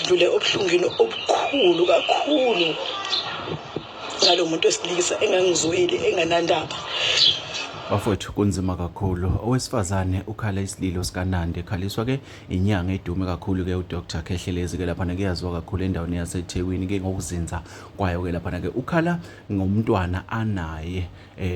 ngidlule obuhlungwini obukhulu kakhulu ngalo muntu wesilisa engangizweli enganandaba. Bafowethu kunzima kakhulu. Owesifazane ukhala isililo sikaNandi ekhaliswa ke inyanga edume kakhulu ke uDr Khehlelezi ke lapha kuyaziwa kakhulu endaweni yaseThekwini ke ngokuzinza kwayo ke lapha ke ukhala ngomntwana anaye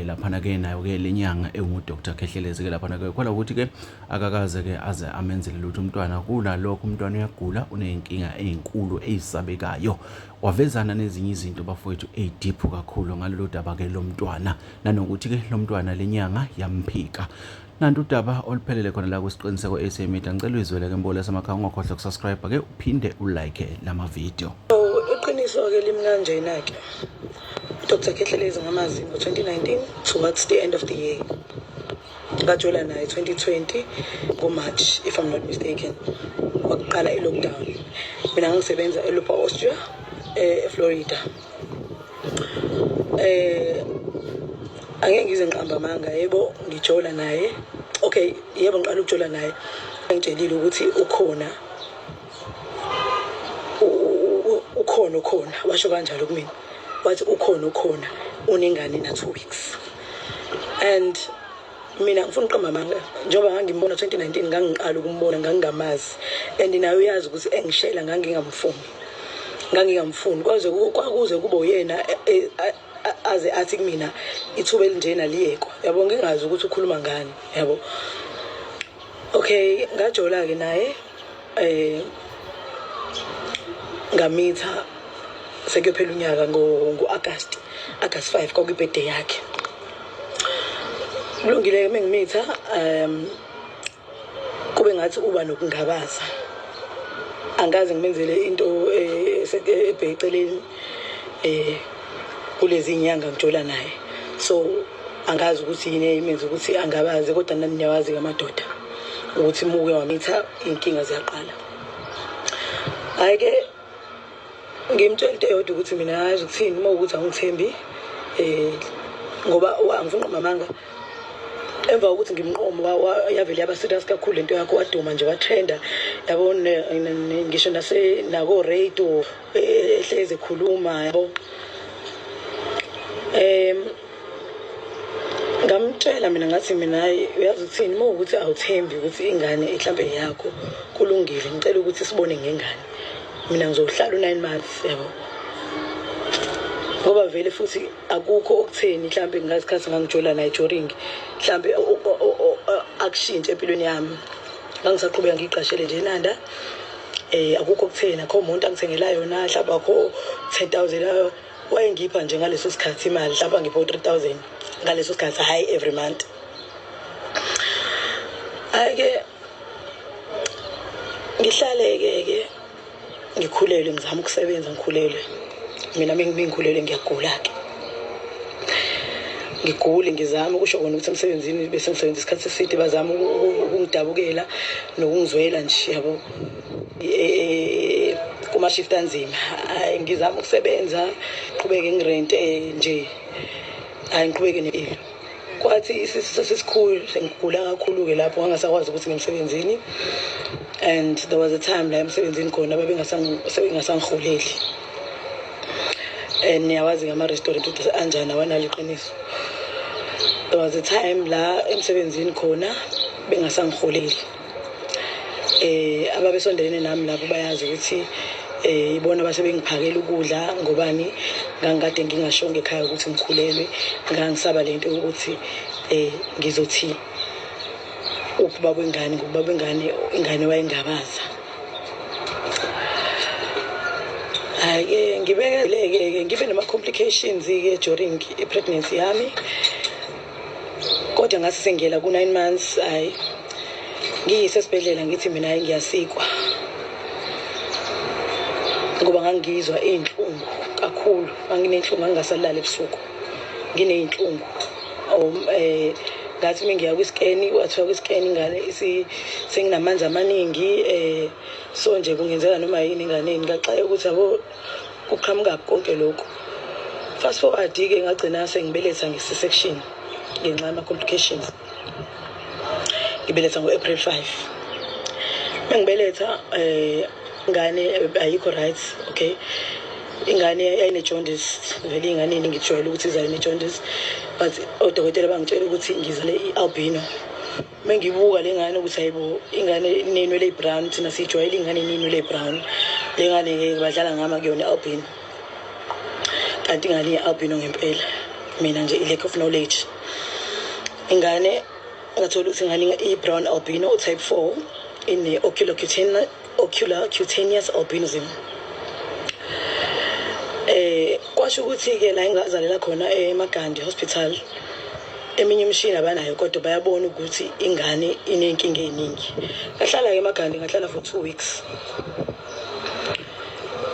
lapha ke nayo ke lenyanga enguDr Khehlelezi ke lapha ke khola ukuthi ke akakaze ke aze amenzele lutho umntwana kunalokho umntwana uyagula uneyinkinga ezinkulu ezisabekayo. Wavezana nezinye izinto bafowethu deep kakhulu ngalolu daba ke lomntwana nanokuthi ke lomntwana lenyanga yamphika. Nantu udaba oluphelele khona la kwisiqiniseko SMA ngicela uzwele ke mbola semakhaya ungakhohlwa ukusubscribe ke uphinde ulike lama video. Iqiniso ke limi kanjena ke Dr Khehlelezi ngamazi ngo2019 towards the end of the year. Ngajola naye 2020 ngoMarch if I'm not mistaken. Waqala ilockdown. Mina ngisebenza eLupa Austria eFlorida. Angeke ngize ngiqamba amanga yebo ngijola naye. Okay, yebo ngiqala ukujola naye. Ngitshelile ukuthi ukhona washo kanjalo kumina. Wathi ukhona unengane na 2 weeks. And mina ngifuna uqamba amanga njengoba ngangimbona 2019 ngangiqala ukumbona ngangingamazi and nayo uyazi ukuthi engishela ngangingamfuni kwakuze kube uyena aze athi kumina ithuba elinjena liyekho yabo ngingazi ukuthi ukhuluma ngani yabo. Okay, ngajola ke naye ngamitha sekuyophela unyaka ngo-August 5 kwakuyibirthday yakhe. Kulungile mengimitha kube ngathi uba nokungabaza angaze ngimenzele into ebheceleni kulezi inyanga ngijola naye, so angazi ukuthi yini imenza ukuthi angabaze kodwa nani niyawazi kamadoda ukuthi muke wamitha inkinga ziyaqala. Hayi ke ngimtshela into eyodwa ukuthi mina hayi ukuthini uma ukuthi angithembi ngoba angifuna uqamba emva ukuthi ngimnqoma yavele yaba serious kakhulu lento yakho waduma nje watrenda yabona ngisho nako radio ehleze ekhuluma yabo. Ngamtshela mina ngathi mina hayi uyazi ukuthini uma ukuthi awuthembi ukuthi ingane mhlambe yakho kulungile ngicela ukuthi sibone ngengane mina ngizohlala u9 months yabo ngoba vele futhi akukho okutheni mhlambe ngazikhathi ngangijola naye during mhlambe akushintshe empilweni yami ngangisaqhubeka ngiqashele nje Nanda akukho okutheni akho umuntu angithengela yona mhlawumbe akho 10,000 wayengipha nje ngaleso sikhathi imali mhlawumbe ngipho 3,000 ngaleso sikhathi hayi every month. Ake ngihlaleke ngikhulelwe ngizama ukusebenza ngikhulelwe mina ngikhulelwe ngiyagula ke ngigule ngizama ukusho kona ukuthi emsebenzini bese ngisebenza isikhathi eside bazama ukungidabukela nokungizwela nje yabo kuma shift anzima. Ngizama ukusebenza qhubeke ngirente nje ngiqhubeke nempilo kwathi isisikhulu sengigula kakhulu ke lapho ngangasakwazi ukuthi ngimsebenzini and there was a time la emsebenzini khona babengasangihuleli and niyawazi ngama restaurant ukuthi anjani awanalo iqiniso. There was a time la emsebenzini khona bengasangihuleli ababesondelene nami lapho bayazi ukuthi ibona basebengiphakela ukudla ngobani ngangikade ngingashonge ekhaya ukuthi ngikhulelwe ngangisaba lento ukuthi ngizothi ukuba kwengane ngoba kwengane ingane wayingabaza. Hayi ngibekeleke ngibe nama complications ke during pregnancy yami kodwa ngase sengiyela ku9 months hayi ngiyisesibhedlela ngithi mina hayi ngiyasikwa ngoba ngangizwa inhlungu kakhulu nginenhlungu ngangasalala ebusuku ngineyinhlungu ngathi mingiya kwiscan wathiwa kwiscan ingane senginamanzi amaningi so nje kungenzeka noma yini inganeni ngaxaya ukuthi yabo kuqhamuka konke lokho. Fast forward ke ngagcina sengibeletha nge-C-section ngenxa ama complications. Ngibeletha ngoApril 5. Mengibeletha ingane ayikho right, okay. Ingane yayine jaundice, vele ingane ngijwayele ukuthi izayine jaundice, but odokotela bangitshela ukuthi ngizale i-albino. Mengibuka lengane ukuthi hayibo ingane inenwele brown, thina sijwayele ingane inenwele brown, lengane ke badlala ngama kuyona albino, kanti ingane ye-albino ngempela. Mina nje lack of knowledge. Ingane ngathola ukuthi ingane i-brown albino type 4 in ocular cutaneous albinism. Kwasho ukuthi ke la engazalela khona eMagandi Hospital, eminye imishini abanayo kodwa bayabona ukuthi ingane inenkinga eningi. Ngahlala ke eMagandi, ngahlala for 2 weeks.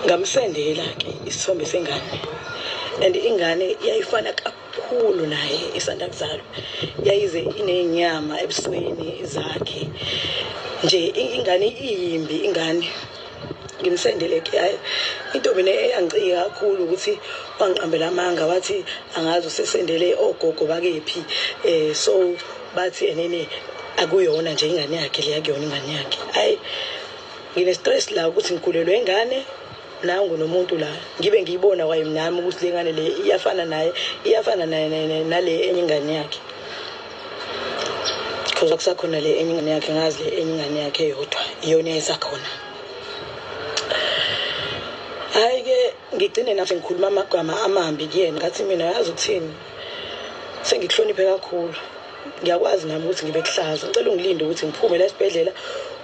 Ngamsendela ke isithombe sengane, and ingane yayifana kakhulu naye isanda kuzalwa, yayize inenyama ebusweni zakhe nje, ingane iyimbi ingane. Ngimsendele ke into mina eyangicika kakhulu ukuthi wangiqambela amanga, wathi angazi usesendele ogogo bakephi, so bathi enene akuyona nje ingane yakhe le, yakuyona ingane yakhe. Hayi, ngine stress la ukuthi ngikhulelwe ingane nangu nomuntu la, ngibe ngiyibona kwaye nami ukuthi le ngane le iyafana naye, iyafana nale enye ingane yakhe, because akusakhona le enye ingane yakhe, ngazi le enye ingane yakhe yodwa iyona esakhona. Hayi ke ngigcine nami ngikhuluma amagama amambi kuyena, ngathi mina yazi ukuthini, sengikuhloniphe kakhulu, ngiyakwazi nami ukuthi ngibe kuhlaza, ngicela ungilinde ukuthi ngiphume la esibhedlela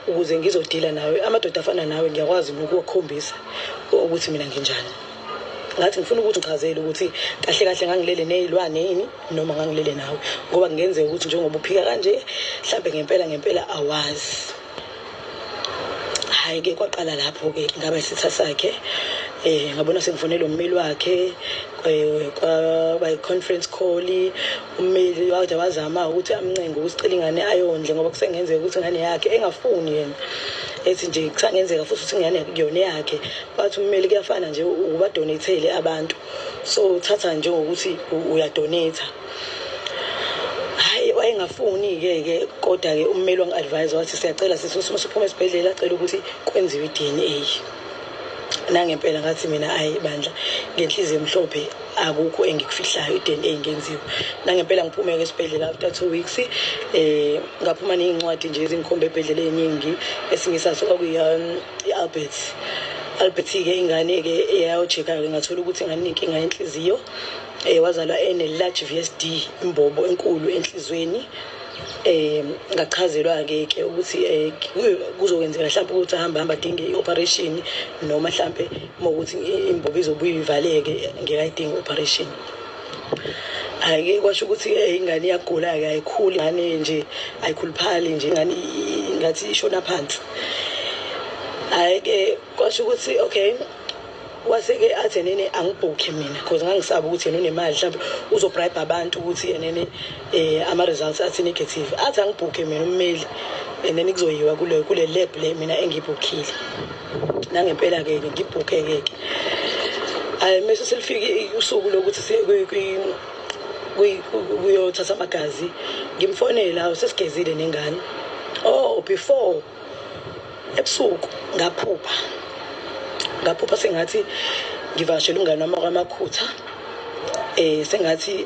ukuze ngizodila nawe, amadoda afana nawe ngiyakwazi ukukukhombisa ukuthi mina nginjani. Ngathi ngifuna ukuthi ngichazele ukuthi kahle kahle ngangilele nezilwane yini noma ngangilele nawe, ngoba ngenzeka ukuthi njengoba uphika kanje mhlambe ngempela awazi. Hayi ke kwaqala lapho ke ngaba isitha sakhe, ngabona sengifonela ummeli wakhe, kwaba i-conference call. Ummeli wade wazama ukuthi amncenga ukusicela ingane ayondle ngoba kusengenzeka ukuthi ingane yakhe engafuni yena, ethi nje kusangenzeka futhi ukuthi ingane kuyona yakhe. Bathi ummeli kuyafana nje ubadonate abantu, so uthatha nje ngokuthi uyadonate. Hayi wayengafuni ke kodwa ke ummeli wangi-advise wathi siyacela siphuma esibhedlela, acela ukuthi kwenziwe i-DNA. Nangempela ngathi mina hayi bandla, ngenhliziyo emhlophe akukho engikufihlayo, i-DNA ngenziwe. Nangempela ngiphume esibhedlela after 2 weeks, ngaphuma nezincwadi nje ezingikhomba ebhedlela eziningi, esinye saso i-Albert ke ingane ke eyayochecka ke ngathola ukuthi ingane inkinga yenhliziyo, wazalwa ene-large VSD, imbobo enkulu enhlizweni. Ngachazelwa ke ukuthi kuzokwenzeka mhlawumbe ukuthi hamba adinge i-operation, noma mhlawumbe ukuthi imbobo izobuye ivaleke ngekayidinga i-operation. Hayi kwasho ukuthi ingane iyagula ke, ayikhuli ingane nje, ayikhuluphali nje, ingane ngathi ishona phansi. Hayi ke kwasho ukuthi okay, waseke athi nene angibhukhe mina because ngangisaba ukuthi yena unemali mhlawumbe uzobribe abantu ukuthi nene ama results athi negative. Athi angibhukhe mina ummeli, nene kuzoyiwa kule lab le mina engibhukhile. Nangempela ke ngibhukhe ke. Hayi mase selifike usuku lokuthi siye kuyothatha amagazi, ngimfonela sesigezile nengane. Before ebusuku ngaphupha sengathi ngivashela umngane wami kwaMakhutha, sengathi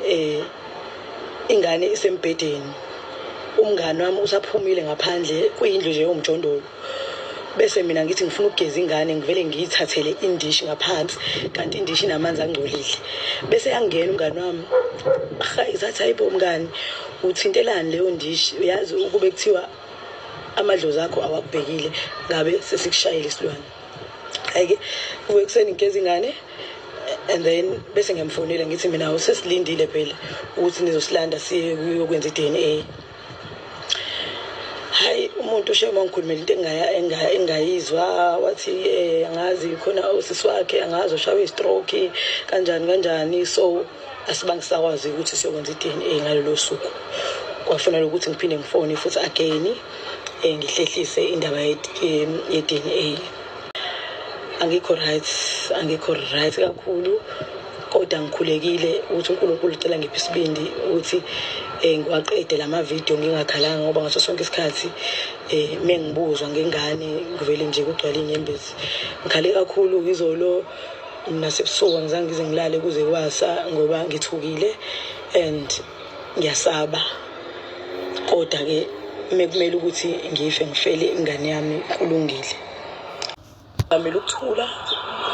ingane isembhedeni, umngane wami usaphumile ngaphandle kuyindlu nje yomjondolo, bese mina ngithi ngifuna ukugeza ingane, ngivele ngiyithathele indishi ngaphansi, kanti indishi inamanzi angcolile. Bese yangena umngane wami, isathi hayibo mngane uthintelani leyo ndishi, uyazi ukube kuthiwa amadlozi akho awakubhekile ngabe sesikushayela isilwane. Hayi ke kuseni ngigeza ingane, and then bese ngiyamfonela ngithi mina usesilindile phela ukuthi nizosilanda siye kuyokwenza i-DNA. Hayi umuntu ushema ngikhulumela into engayizwa, wathi angazi khona usisi wakhe angazi ushawe i-stroke kanjani, so asibangisakwazi ukuthi siyokwenza i-DNA ngalelo suku. Kwafanele ukuthi ngiphinde ngifone futhi again ngihlehlise indaba ye-DNA. Angikho right kakhulu kodwa ngikhulekile ukuthi uNkulunkulu ucela ngiphe isibindi ukuthi ngiwaqede lamavidiyo ngingakhalanga, ngoba ngaso sonke isikhathi mengibuzwa ngengane ngivele nje kugcwala inyembezi. Ngikhale kakhulu izolo nasebusuku angizange ngize ngilale kuze kwasa ngoba ngithukile and ngiyasaba, kodwa-ke mekumele ukuthi ngife ngifele ingane yami kulungile. Ngamele ukuthula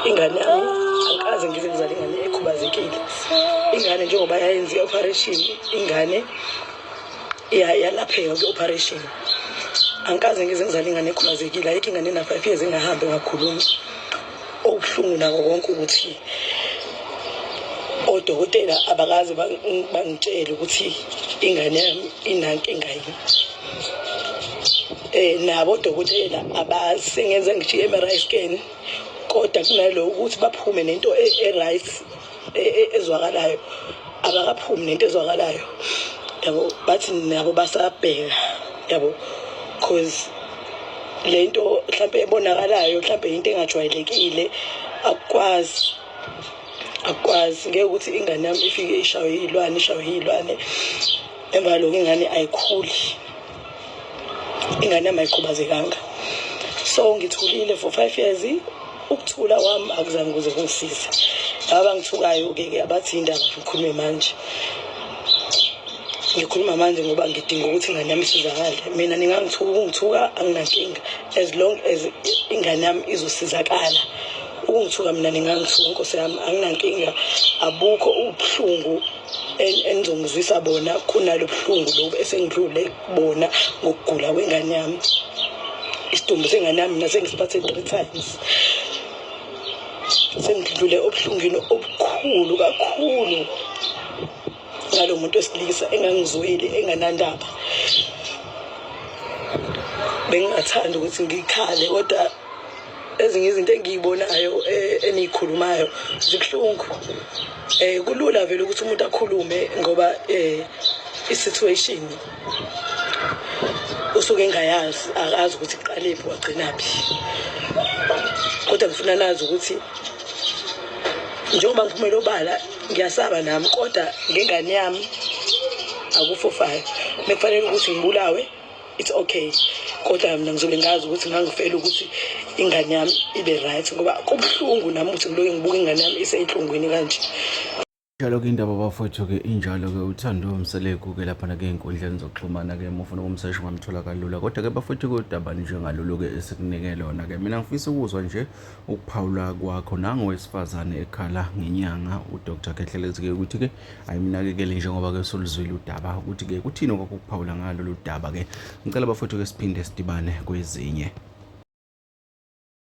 ingane yami, angikaze ngize ngizale ingane ekhubazekile. Ingane njengoba yayenza i-operation, ingane yalapheka kwi-operation. Angikaze ngize ngizale ingane ekhubazekile. Ayikho ingane ena-5 years engahambi ngakhuluma. Okubuhlungu nako konke ukuthi odokotela abakaze bangitshele ukuthi ingane yami inankinga yini. Nabo odokotela abasengenza ngisho i-MRI scan, kodwa kunalo ukuthi baphume nento e-right ezwakalayo, abakaphumi nento ezwakalayo, yabo. Bathi nabo basabheka, yabo, cause lento mhlawumbe ebonakalayo mhlawumbe into engajwayelekile. Akwazi ngeke ukuthi ingane yami ifike ishaywe iy'lwane, emva lokho ingane ayikhuli, ingane yami ayikhubazekanga. So ngithulile for 5 years. Ukuthula wami akuzange kuze kungisize. Laba ngithukayo-ke abathi indaba ngikhulume manje. Ngikhuluma manje ngoba ngidinga ukuthi ingane yami isizakale. Mina ungithuka anginankinga, as long as ingane yami izosizakala. Ungithuka mina ningangithuka, Nkosi yami, anginankinga. Abukho ubuhlungu enizongizwisa bona kunalo buhlungu lobu esengidlule bona ngokugula kwengane yami. Isidumbu sengane yami mina sengisiphathe 3 times. Sengidlule obuhlungwini obukhulu kakhulu ngalo muntu wesilisa engangizweli, enganandaba. Bengingathanda ukuthi ngikhale, kodwa ezinye izinto engiyibonayo eniyikhulumayo zibuhlungu. Kulula vele ukuthi umuntu akhulume ngoba i-situation usuke engayazi, akazi ukuthi iqalephi wagcinaphi. Kodwa ngifuna nazi ukuthi njengoba ngiphumela obala ngiyasaba nami, kodwa ngengane yami akufofayo. Mekufanele ukuthi ngibulawe, it's okay, kodwa mina ngizobe ngazi ukuthi ngangifela ukuthi ingane yami ibe right, ngoba kubuhlungu nami ukuthi ngiloke ngibuka ingane yami iseyinhlungwini kanje. Njalo-ke indaba bafowethu-ke injalo-ke uthando Mseleku-ke laphana-ke ey'nkundleni zokuxhumana-ke mufuna ukumsesha ungamthola kalula, kodwa-ke bafowethu-ke udaba njengalolu-ke esikunike lona-ke. Mina ngifisa ukuzwa nje ukuphawula kwakho nangowesifazane ekhala ngenyanga uDr Khehlelezi-ke ukuthi-ke ayiminakekele njengoba-ke soluzwile udaba ukuthi-ke kuthini okwakho ukuphawula ngalolu daba-ke. Ngicela bafowethu-ke siphinde sidibane kwezinye.